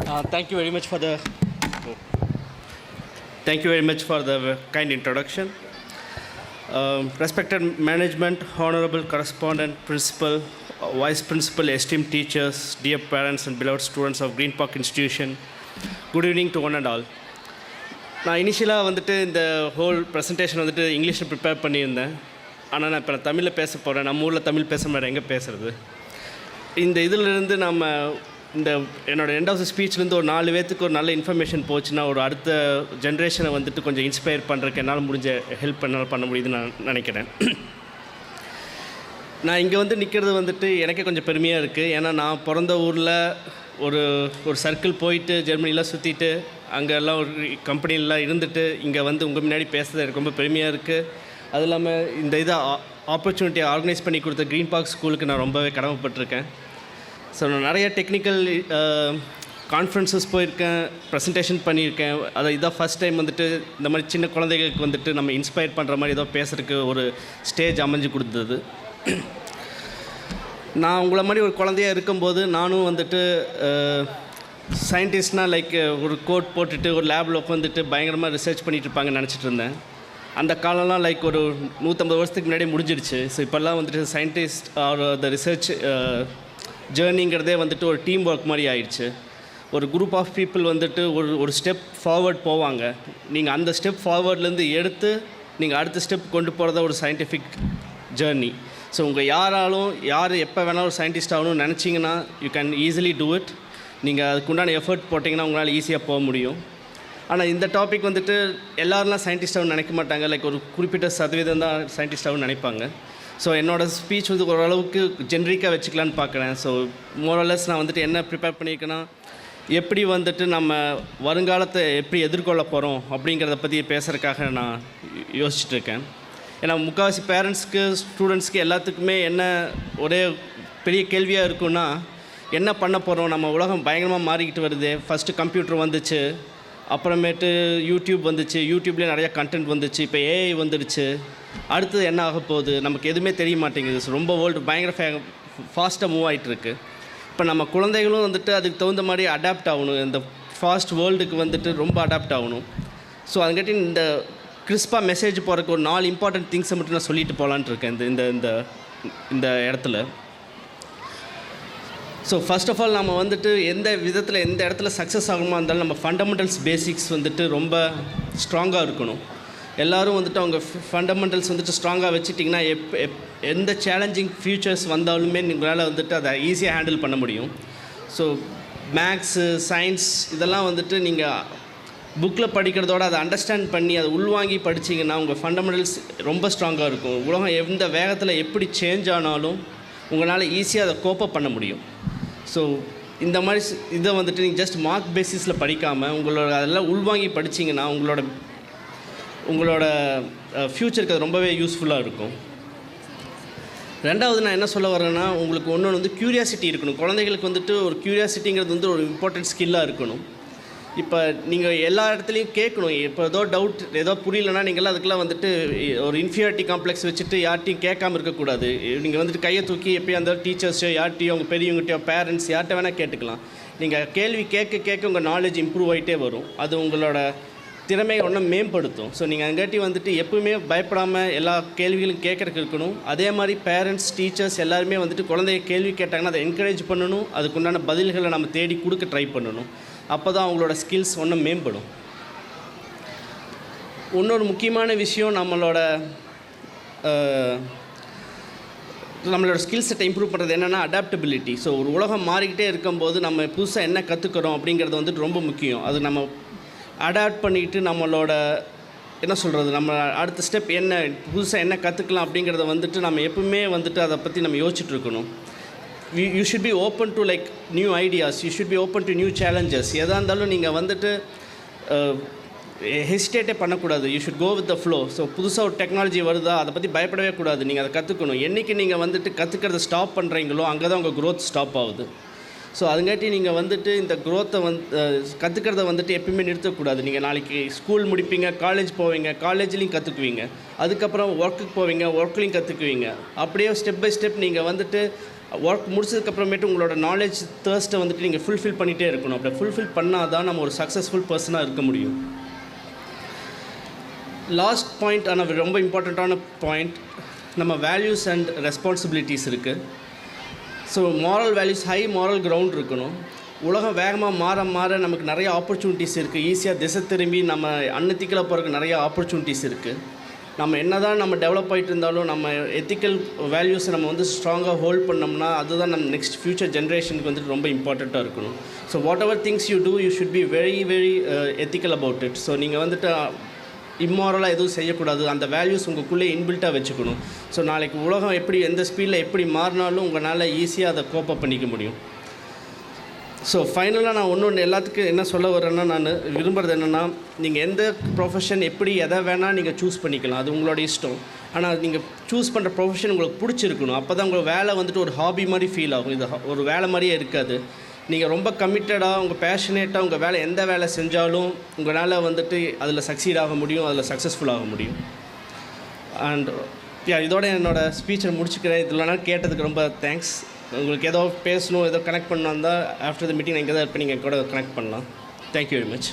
Thank you very much for the thank you very much for the kind introduction. Respected management, honorable correspondent, principal, vice principal, esteemed teachers, dear parents and beloved students of Green Park Institution, good evening to one and all. நான் இனிஷியலாக வந்துட்டு இந்த whole presentation வந்துட்டு இங்கிலீஷில் prepare பண்ணியிருந்தேன். ஆனால் நான் இப்போ தமிழில் பேச போகிறேன். நம்ம ஊரில் தமிழ் பேச மாதிரி எங்கே பேசுகிறது? இந்த இதிலிருந்து நம்ம இந்த என்னோடய எண்ட் ஆஃப் த ஸ்பீச்லேருந்து ஒரு 4 பேத்துக்கு ஒரு நல்ல இன்ஃபர்மேஷன் போச்சுன்னா ஒரு அடுத்த ஜென்ரேஷனை வந்துட்டு கொஞ்சம் இன்ஸ்பயர் பண்ணுறதுக்கு என்னால் முடிஞ்ச ஹெல்ப் பண்ண முடியுதுன்னு நான் நினைக்கிறேன். நான் இங்கே வந்து நிற்கிறது வந்துட்டு எனக்கே கொஞ்சம் பெருமையாக இருக்குது. ஏன்னா நான் பிறந்த ஊரில் ஒரு சர்க்கிள் போயிட்டு ஜெர்மனிலாம் சுற்றிட்டு அங்கெல்லாம் ஒரு கம்பெனிலாம் இருந்துட்டு இங்கே வந்து உங்கள் முன்னாடி பேசுகிறது எனக்கு ரொம்ப பெருமையாக இருக்குது. அது இல்லாமல் இந்த இதை ஆப்பர்ச்சுனிட்டியை ஆர்கனைஸ் பண்ணி கொடுத்த க்ரீன் பார்க் ஸ்கூலுக்கு நான் ரொம்பவே கடமைப்பட்டிருக்கேன். ஸோ நான் நிறைய டெக்னிக்கல் கான்ஃபரன்சஸ் போயிருக்கேன், ப்ரெசன்டேஷன் பண்ணியிருக்கேன். இதான் ஃபஸ்ட் டைம் வந்துட்டு இந்த மாதிரி சின்ன குழந்தைகளுக்கு வந்துட்டு நம்ம இன்ஸ்பயர் பண்ணுற மாதிரி ஏதோ பேசுகிறதுக்கு ஒரு ஸ்டேஜ் அமைஞ்சு கொடுத்தது. நான் உங்களை மாதிரி ஒரு குழந்தையாக இருக்கும்போது நானும் வந்துட்டு சயின்டிஸ்ட்னால் லைக் ஒரு கோட் போட்டுட்டு ஒரு லேபில் உட்காந்துட்டு பயங்கரமாக ரிசர்ச் பண்ணிகிட்டு இருப்பாங்கன்னு நினச்சிட்டு இருந்தேன். அந்த காலம்லாம் லைக் ஒரு 150 வருஷத்துக்கு முன்னாடியே முடிஞ்சிடுச்சு. ஸோ இப்போல்லாம் வந்துட்டு சயின்டிஸ்ட் ஆர் த ரிசர்ச் ஜேர்னிங்கிறதே வந்துட்டு ஒரு டீம் ஒர்க் மாதிரி ஆயிடுச்சு. ஒரு குரூப் ஆஃப் பீப்புள் வந்துட்டு ஒரு ஸ்டெப் ஃபார்வர்ட் போவாங்க. நீங்கள் அந்த ஸ்டெப் ஃபார்வர்ட்லேருந்து எடுத்து நீங்கள் அடுத்த ஸ்டெப் கொண்டு போகிறத ஒரு சயின்டிஃபிக் ஜேர்னி. ஸோ உங்கள் யார் எப்போ வேணாலும் ஒரு சயின்டிஸ்ட் ஆகணும்னு நினச்சிங்கன்னா you can easily do it. நீங்கள் அதுக்குண்டான எஃபர்ட் போட்டிங்கன்னா உங்களால் ஈஸியாக போக முடியும். ஆனால் இந்த டாபிக் வந்துட்டு எல்லோரெலாம் சயின்டிஸ்ட் ஆகணும்னு நினைக்க மாட்டாங்க. லைக் ஒரு குறிப்பிட்ட சதவீதம் தான் சயின்டிஸ்ட் ஆகணும்னு நினைப்பாங்க. ஸோ என்னோடய ஸ்பீச் வந்து ஓரளவுக்கு ஜென்ரிக்காக வச்சுக்கலான்னு பார்க்குறேன். ஸோ மோரலஸ் நான் வந்துட்டு என்ன ப்ரிப்பேர் பண்ணியிருக்கேன்னா, எப்படி வந்துட்டு நம்ம வருங்காலத்தை எப்படி எதிர்கொள்ள போகிறோம் அப்படிங்கிறத பற்றி பேசுகிறதுக்காக நான் யோசிச்சுட்ருக்கேன். ஏன்னா முக்கால்வாசி பேரண்ட்ஸ்க்கு ஸ்டூடெண்ட்ஸ்க்கு எல்லாத்துக்குமே என்ன ஒரே பெரிய கேள்வியாக இருக்குன்னா, என்ன பண்ண போகிறோம்? நம்ம உலகம் பயங்கரமாக மாறிக்கிட்டு வருது. ஃபஸ்ட்டு கம்ப்யூட்டர் வந்துச்சு, அப்புறமேட்டு யூடியூப் வந்துச்சு, யூடியூப்லேயே நிறையா கண்டென்ட் வந்துச்சு, இப்போ ஏஐ வந்துடுச்சு. அடுத்தது என்ன ஆக போகுது நமக்கு எதுவுமே தெரிய மாட்டேங்குது. ரொம்ப வேர்ல்டு பயங்கர ஃபாஸ்ட்டாக மூவ் ஆகிட்டுருக்கு. இப்போ நம்ம குழந்தைகளும் வந்துட்டு அதுக்கு தகுந்த மாதிரி அடாப்ட் ஆகணும். இந்த ஃபாஸ்ட் வேர்ல்டுக்கு வந்துட்டு ரொம்ப அடாப்ட் ஆகணும். ஸோ அதுக்காட்டி இந்த கிறிஸ்பாக மெசேஜ் போகிறதுக்கு ஒரு 4 இம்பார்ட்டன்ட் திங்ஸை மட்டும் நான் சொல்லிட்டு போகலான்ட்டு இருக்கேன் இந்த இந்த இந்த இடத்துல. ஸோ ஃபர்ஸ்ட் ஆஃப் ஆல் நம்ம வந்துட்டு எந்த இடத்துல சக்ஸஸ் ஆகணுமா இருந்தாலும் நம்ம ஃபண்டமெண்டல்ஸ் பேசிக்ஸ் வந்துட்டு ரொம்ப ஸ்ட்ராங்காக இருக்கணும். எல்லோரும் வந்துட்டு அவங்க ஃபண்டமெண்டல்ஸ் வந்துட்டு ஸ்ட்ராங்காக வச்சுட்டிங்கன்னா எந்த சேலஞ்சிங் ஃபியூச்சர்ஸ் வந்தாலுமே உங்களால் வந்துட்டு அதை ஈஸியாக ஹேண்டில் பண்ண முடியும். ஸோ மேக்ஸு, சயின்ஸ் இதெல்லாம் வந்துட்டு நீங்கள் புக்கில் படிக்கிறதோட அதை அண்டர்ஸ்டாண்ட் பண்ணி அதை உள்வாங்கி படிச்சிங்கன்னா உங்கள் ஃபண்டமெண்டல்ஸ் ரொம்ப ஸ்ட்ராங்காக இருக்கும். உலகம் எந்த வேகத்தில் எப்படி சேஞ்ச் ஆனாலும் உங்களால் ஈஸியாக அதை கோப்பப் பண்ண முடியும். ஸோ இந்த மாதிரி இதை வந்துட்டு நீங்கள் ஜஸ்ட் மார்க் பேசிஸில் படிக்காமல் உங்களோட அதெல்லாம் உள்வாங்கி படிச்சிங்கன்னா உங்களோட ஃப்யூச்சருக்கு அது ரொம்பவே யூஸ்ஃபுல்லாக இருக்கும். ரெண்டாவது நான் என்ன சொல்ல வரேன்னா, உங்களுக்கு ஒன்று வந்து க்யூரியாசிட்டி இருக்கணும். குழந்தைகளுக்கு வந்துட்டு ஒரு க்யூரியாசிட்டிங்கிறது வந்து ஒரு இம்பார்ட்டன்ட் ஸ்கில்லாக இருக்கணும். இப்போ நீங்கள் எல்லா இடத்துலையும் கேட்கணும். இப்போ ஏதோ டவுட் ஏதோ புரியலன்னா நீங்கள்லாம் அதுக்கெல்லாம் வந்துட்டு ஒரு இன்ஃபீரியாரிட்டி காம்ப்ளெக்ஸ் வச்சுட்டு யார்ட்டையும் கேட்காமல் இருக்கக்கூடாது. நீங்கள் வந்துட்டு கையை தூக்கி எப்போயும் அந்த டீச்சர்ஸோ யார்ட்டையோ உங்கள் பெரியவங்ககிட்டயோ பேரண்ட்ஸ் யார்கிட்ட வேணால் கேட்டுக்கலாம். நீங்கள் கேள்வி கேட்க உங்கள் நாலேஜ் இம்ப்ரூவ் ஆகிட்டே வரும். அது உங்களோட திறமையை ஒன்றும் மேம்படுத்தும். ஸோ நீங்கள் அங்காட்டி வந்துட்டு எப்பவுமே பயப்படாமல் எல்லா கேள்விகளும் கேட்குறதுக்கு இருக்கணும். அதே மாதிரி பேரண்ட்ஸ், டீச்சர்ஸ் எல்லாருமே வந்துட்டு குழந்தைய கேள்வி கேட்டாங்கன்னா அதை என்கரேஜ் பண்ணணும். அதுக்குண்டான பதில்களை நம்ம தேடி கொடுக்க ட்ரை பண்ணணும். அப்போ தான் அவங்களோட ஸ்கில்ஸ் ஒன்றும் மேம்படும். இன்னொரு முக்கியமான விஷயம் நம்மளோட ஸ்கில் செட்டை இம்ப்ரூவ் பண்ணுறது என்னென்னா அடாப்டபிலிட்டி. ஸோ ஒரு உலகம் மாறிக்கிட்டே இருக்கும்போது நம்ம புதுசாக என்ன கற்றுக்கிறோம் அப்படிங்கிறது வந்துட்டு ரொம்ப முக்கியம். அது நம்ம அடாப்ட் பண்ணிவிட்டு நம்மளோட நம்ம அடுத்த ஸ்டெப் என்ன புதுசாக என்ன கற்றுக்கலாம் அப்படிங்கிறத வந்துட்டு நம்ம எப்பவுமே வந்துட்டு அதை பற்றி நம்ம யோசிச்சுட்ருக்கணும். You should be open to like new ideas, you should be open to new challenges. எதாக இருந்தாலும் நீங்கள் வந்துட்டு ஹெசிடேட்டே பண்ணக்கூடாது. You should go with the flow. So புதுசாக ஒரு டெக்னாலஜி வருதா அதை பற்றி பயப்படவே கூடாது. நீங்கள் அதை கற்றுக்கணும். என்றைக்கு நீங்கள் வந்துட்டு கற்றுக்கிறத ஸ்டாப் பண்ணுறீங்களோ அங்கே தான் உங்கள் க்ரோத் ஸ்டாப் ஆகுது. ஸோ அதுங்காட்டி நீங்கள் வந்துட்டு இந்த க்ரோத்தை கற்றுக்கிறத வந்துட்டு எப்பயுமே நிறுத்தக்கூடாது. நீங்கள் நாளைக்கு ஸ்கூல் முடிப்பீங்க, காலேஜ் போவீங்க, காலேஜ்லேயும் கற்றுக்குவீங்க, அதுக்கப்புறம் ஒர்க்குக்கு போவீங்க, ஒர்க்லேயும் கற்றுக்குவீங்க. அப்படியே ஸ்டெப் பை ஸ்டெப் நீங்கள் வந்துட்டு ஒர்க் முடிச்சதுக்கப்புறமேட்டு உங்களோட நாலேஜ் தேர்ஸ்ட்டை வந்துட்டு நீங்கள் ஃபுல்ஃபில் பண்ணிகிட்டே இருக்கணும். அப்படி ஃபுல்ஃபில் பண்ணால் தான் நம்ம ஒரு சக்ஸஸ்ஃபுல் பர்சனாக இருக்க முடியும். லாஸ்ட் பாயிண்ட், ஆனால் ரொம்ப இம்பார்ட்டண்ட்டான பாயிண்ட், நம்ம வேல்யூஸ் அண்ட் ரெஸ்பான்சிபிலிட்டிஸ் இருக்குது. So moral values, high moral ground இருக்கணும். உலகம் வேகமாக மாற மாற நமக்கு நிறைய ஆப்பர்ச்சுனிட்டிஸ் இருக்குது. ஈஸியாக திசை திரும்பி நம்ம அன்எத்திக்கலாக போகிறதுக்கு நிறைய ஆப்பர்ச்சுனிட்டிஸ் இருக்குது. நம்ம என்ன தான் நம்ம டெவலப் ஆகிட்டு இருந்தாலும் நம்ம எத்திக்கல் வேல்யூஸை நம்ம வந்து ஸ்ட்ராங்காக ஹோல்ட் பண்ணோம்னா அதுதான் நம்ம நெக்ஸ்ட் ஃப்யூச்சர் ஜென்ரேஷனுக்கு வந்துட்டு ரொம்ப இம்பார்ட்டண்ட்டாக இருக்கணும். So whatever things you do, you should be very very ethical about it. So நீங்கள் வந்துட்டு இம்மாரலாக எதுவும் செய்யக்கூடாது. அந்த வேல்யூஸ் உங்களுக்குள்ளே இன்பில்ட்டாக வச்சுக்கணும். ஸோ நாளைக்கு உலகம் எப்படி எந்த ஸ்பீடில் எப்படி மாறினாலும் உங்களால் ஈஸியாக அதை கோப்பப் பண்ணிக்க முடியும். ஸோ ஃபைனலாக நான் ஒன்று எல்லாத்துக்கும் என்ன சொல்ல வரேன்னா, நான் விரும்புகிறது என்னென்னா, நீங்கள் எந்த ப்ரொஃபஷன் எப்படி எதை வேணால் நீங்கள் சூஸ் பண்ணிக்கலாம், அது உங்களோட இஷ்டம். ஆனால் நீங்கள் சூஸ் பண்ணுற ப்ரொஃபஷன் உங்களுக்கு பிடிச்சிருக்கணும். அப்போ தான் உங்கள் வேலை வந்துட்டு ஒரு ஹாபி மாதிரி ஃபீல் ஆகும். இது ஒரு வேலை மாதிரியே இருக்காது. நீங்கள் ரொம்ப கமிட்டடாக உங்கள் பேஷனேட்டாக உங்கள் வேலை எந்த வேலை செஞ்சாலும் உங்களால் வந்துட்டு அதில் சக்சீட் ஆக முடியும், அதில் சக்ஸஸ்ஃபுல் ஆக முடியும். அண்ட் இதோட என்னோடய ஸ்பீச்சை முடிச்சுக்கிறேன். இதெல்லாம் கேட்டதுக்கு ரொம்ப தேங்க்ஸ். உங்களுக்கு ஏதோ பேசணும், ஏதோ கனெக்ட் பண்ணால் இருந்தால் ஆஃப்டர் த மீட்டிங் எங்கே தான் இருப்பேன், நீங்கள் கூட கனெக்ட் பண்ணலாம். Thank you very much.